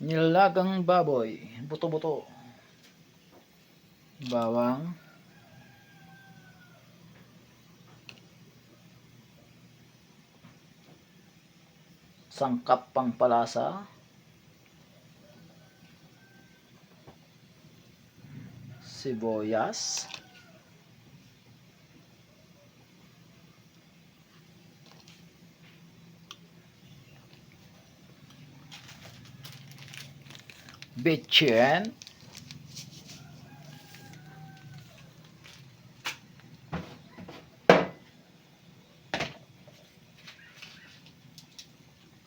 Nilagang baboy, buto-buto, bawang, sangkap pampalasa, sibuyas, bitchin,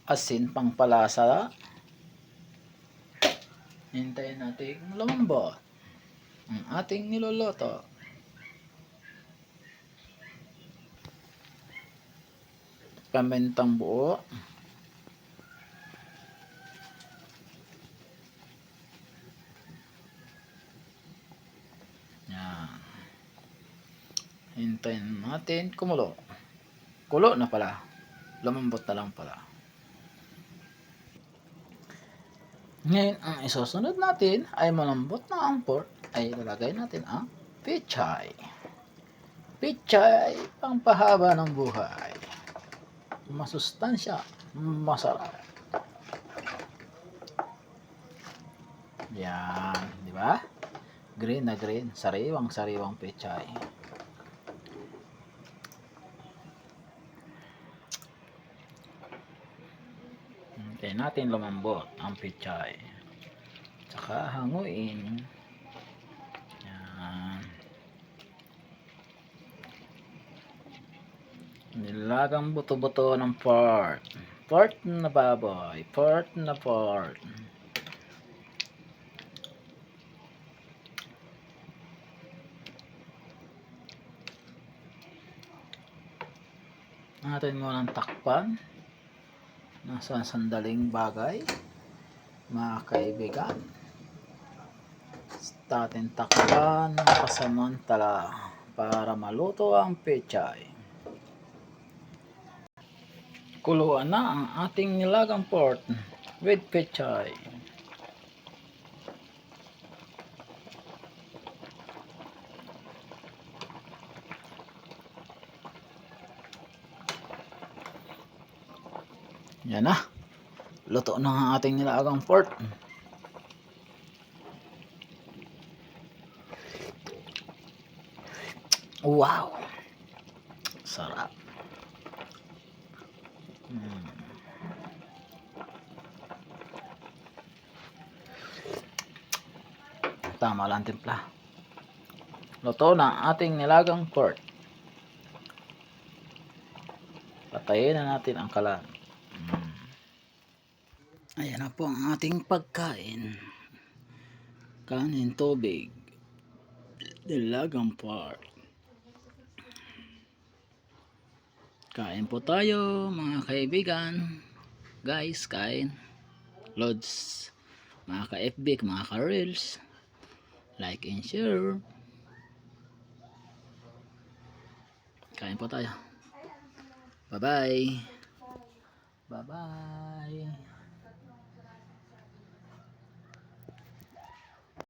asin pampalasa. Hintayin natin lumambot ang ating niluluto. Pamintang buo, yan. Hintayin natin kumulo. Kulo na pala, lumambot na lang pala. Ngayon ang isusunod natin ay malambot na ang pork, ay ilalagay natin ang pechay. Pechay, pangpahaba ng buhay. Masustansya, masarap. Yan, di ba? Green na green, sariwang pechay. Hintayin natin lumambot ang pechay. Tsaka hanguin. Yan. Nilagang buto-buto ng pork. Pork na baboy. Pork na pork. Natin munang takpan. Nasa sandaling bagay. Mga kaibigan. Natin takpan pasamantala para maluto ang pechay. Kuluan na ang ating nilagang pork with pechay. Yan na. Luto na ang ating nilagang pork. Wow! Sarap. Tama lang timpla. Luto na ang ating nilagang pork. Patayin na natin ang kalan. Ayan na po ang ating pagkain. Kanin, tubig, nilagang pork. Kain po tayo mga kaibigan. Guys, kain. Lods, mga ka-FB, mga ka-reels. Like and share. Kain po tayo. Bye-bye. Bye-bye.